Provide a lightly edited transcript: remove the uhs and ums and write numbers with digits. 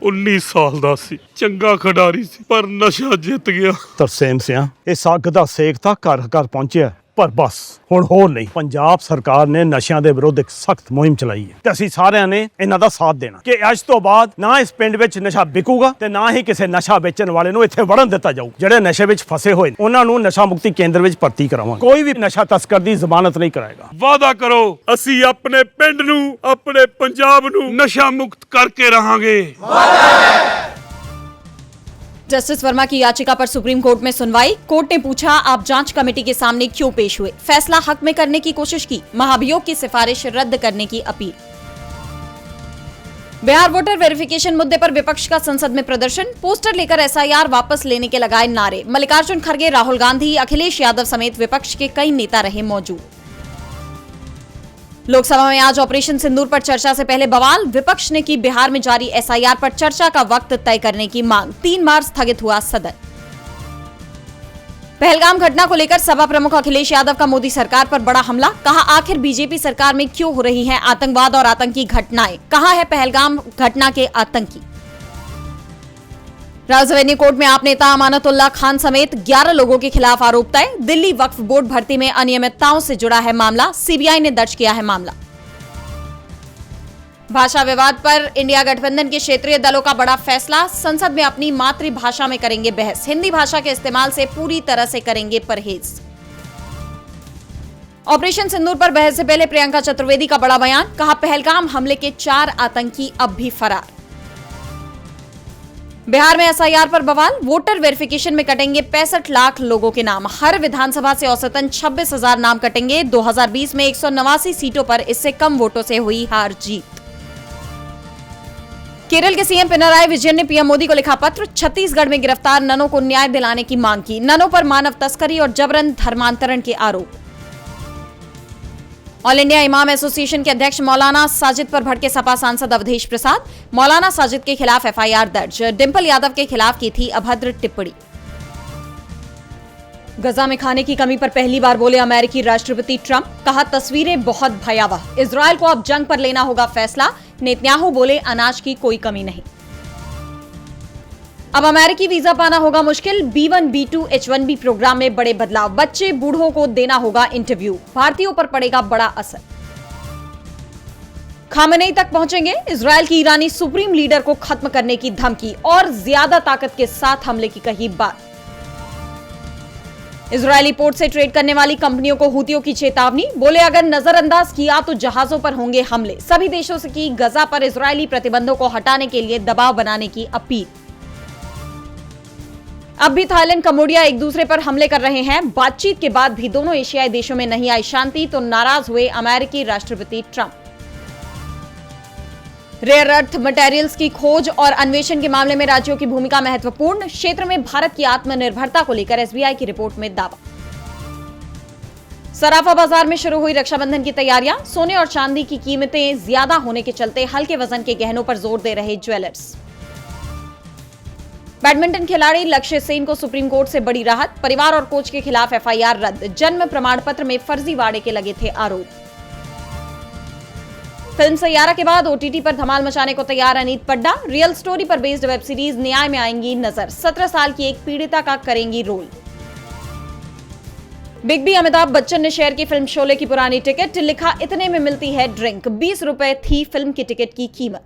19 ਸਾਲ ਦਾ ਸੀ, ਚੰਗਾ ਖਿਡਾਰੀ ਸੀ, ਪਰ ਨਸ਼ਾ ਜਿੱਤ ਗਿਆ। ਤਰਸੇਮ ਸਿਆ, ਇਸ ਅੱਗ ਦਾ ਸੇਕ ਤਾਂ ਘਰ ਘਰ ਪਹੁੰਚਿਆ, ਪਰ ਬਸ ਹੁਣ ਹੋਰ ਨਹੀਂ। ਪੰਜਾਬ ਸਰਕਾਰ ਨੇ ਨਸ਼ਿਆਂ ਦੇ ਵਿਰੁੱਧ ਇੱਕ ਸਖਤ ਮੁਹਿੰਮ ਚਲਾਈ ਹੈ ਤੇ ਅਸੀਂ ਸਾਰਿਆਂ ਨੇ ਇਹਨਾਂ ਦਾ ਸਾਥ ਦੇਣਾ ਕਿ ਅੱਜ ਤੋਂ ਬਾਅਦ ਨਾ ਇਸ ਪਿੰਡ ਵਿੱਚ ਨਸ਼ਾ ਵਿਕੂਗਾ ਤੇ ਨਾ ਹੀ ਕਿਸੇ ਨਸ਼ਾ ਵੇਚਣ ਵਾਲੇ ਨੂੰ ਇੱਥੇ ਵੜਨ ਦਿੱਤਾ ਜਾਊ। ਜਿਹੜੇ ਨਸ਼ੇ ਵਿੱਚ ਫਸੇ ਹੋਏ ਨੇ ਉਹਨਾਂ ਨੂੰ ਨਸ਼ਾ ਮੁਕਤੀ ਕੇਂਦਰ ਵਿੱਚ ਭਰਤੀ ਕਰਾਵਾਂਗੇ। ਕੋਈ ਵੀ ਨਸ਼ਾ ਤਸਕਰ ਦੀ ਜ਼ਮਾਨਤ ਨਹੀਂ ਕਰਾਏਗਾ। ਵਾਅਦਾ ਕਰੋ, ਅਸੀਂ ਆਪਣੇ ਪਿੰਡ ਨੂੰ, ਆਪਣੇ ਪੰਜਾਬ ਨੂੰ ਨਸ਼ਾ ਮੁਕਤ ਕਰਕੇ ਰਹਾਂਗੇ। जस्टिस वर्मा की याचिका पर सुप्रीम कोर्ट में सुनवाई। कोर्ट ने पूछा, आप जांच कमेटी के सामने क्यों पेश हुए? फैसला हक में करने की कोशिश की। महाभियोग की सिफारिश रद्द करने की अपील। बिहार वोटर वेरिफिकेशन मुद्दे पर विपक्ष का संसद में प्रदर्शन। पोस्टर लेकर एसआईआर वापस लेने के लगाए नारे। मल्लिकार्जुन खड़गे, राहुल गांधी, अखिलेश यादव समेत विपक्ष के कई नेता रहे मौजूद। लोकसभा में आज ऑपरेशन सिंदूर पर चर्चा से पहले बवाल। विपक्ष ने की बिहार में जारी एसआईआर पर चर्चा का वक्त तय करने की मांग। 3 बार स्थगित हुआ सदन। पहलगाम घटना को लेकर सपा प्रमुख अखिलेश यादव का मोदी सरकार पर बड़ा हमला। कहा, आखिर बीजेपी सरकार में क्यों हो रही है आतंकवाद और आतंकी घटनाएं? कहा है पहलगाम घटना के आतंकी। राजधानी कोर्ट में आप नेता अमानतुल्लाह खान समेत 11 लोगों के खिलाफ आरोप तय। दिल्ली वक्फ बोर्ड भर्ती में अनियमितताओं से जुड़ा है मामला। सीबीआई ने दर्ज किया है मामला। भाषा विवाद पर इंडिया गठबंधन के क्षेत्रीय दलों का बड़ा फैसला। संसद में अपनी मातृभाषा में करेंगे बहस। हिंदी भाषा के इस्तेमाल से पूरी तरह से करेंगे परहेज। ऑपरेशन सिंदूर पर बहस से पहले प्रियंका चतुर्वेदी का बड़ा बयान। कहा, पहलगाम हमले के 4 आतंकी अब भी फरार। बिहार में एसआईआर पर बवाल। वोटर वेरिफिकेशन में कटेंगे 65 लाख लोगों के नाम। हर विधानसभा से औसतन 26,000 नाम कटेंगे। 2020 में 189 सीटों पर इससे कम वोटों से हुई हार जीत। केरल के सीएम पिनराई विजयन ने पीएम मोदी को लिखा पत्र। छत्तीसगढ़ में गिरफ्तार ननों को न्याय दिलाने की मांग की। ननों पर मानव तस्करी और जबरन धर्मांतरण के आरोप। ऑल इंडिया इमाम एसोसिएशन के अध्यक्ष मौलाना साजिद पर भड़के सपा सांसद अवधेश प्रसाद। मौलाना साजिद के खिलाफ एफआईआर दर्ज। डिंपल यादव के खिलाफ की थी अभद्र टिप्पणी। गजा में खाने की कमी पर पहली बार बोले अमेरिकी राष्ट्रपति ट्रंप। कहा, तस्वीरें बहुत भयावह। इजरायल को अब जंग पर लेना होगा फैसला। नेतन्याहू बोले, अनाज की कोई कमी नहीं। अब अमेरिकी वीजा पाना होगा मुश्किल। B1, B2, H1B प्रोग्राम में बड़े बदलाव। बच्चे बूढ़ों को देना होगा इंटरव्यू। भारतीयों पर पड़ेगा बड़ा असर। खामेनेई तक पहुंचेंगे। इजरायल की ईरानी सुप्रीम लीडर को खत्म करने की धमकी और ज्यादा ताकत के साथ हमले की कही बात। इजरायली पोर्ट से ट्रेड करने वाली कंपनियों को हूतियों की चेतावनी। बोले, अगर नजरअंदाज किया तो जहाजों पर होंगे हमले। सभी देशों से की गजा पर इजरायली प्रतिबंधों को हटाने के लिए दबाव बनाने की अपील। अब भी थाईलैंड, कंबोडिया एक दूसरे पर हमले कर रहे हैं। बातचीत के बाद भी दोनों एशियाई देशों में नहीं आई शांति तो नाराज हुए अमेरिकी राष्ट्रपति ट्रंप। रेयर अर्थ मटेरियल्स की खोज और अन्वेषण के मामले में राज्यों की भूमिका महत्वपूर्ण। क्षेत्र में भारत की आत्मनिर्भरता को लेकर एसबीआई की रिपोर्ट में दावा। सराफा बाजार में शुरू हुई रक्षाबंधन की तैयारियां। सोने और चांदी की कीमतें ज्यादा होने के चलते हल्के वजन के गहनों पर जोर दे रहे ज्वेलर्स। बैडमिंटन खिलाड़ी लक्ष्य सेन को सुप्रीम कोर्ट से बड़ी राहत। परिवार और कोच के खिलाफ एफआईआर रद्द। जन्म प्रमाण पत्र में फर्जीवाड़े के लगे थे आरोप। फिल्म सैयारा के बाद ओटीटी पर धमाल मचाने को तैयार अनीत पड्डा। रियल स्टोरी पर बेस्ड वेब सीरीज न्याय में आएंगी नजर। 17 साल की एक पीड़िता का करेंगी रोल। बिग बी अमिताभ बच्चन ने शेयर की फिल्म शोले की पुरानी टिकट। लिखा, इतने में मिलती है ड्रिंक। 20 रुपए थी फिल्म की टिकट की कीमत।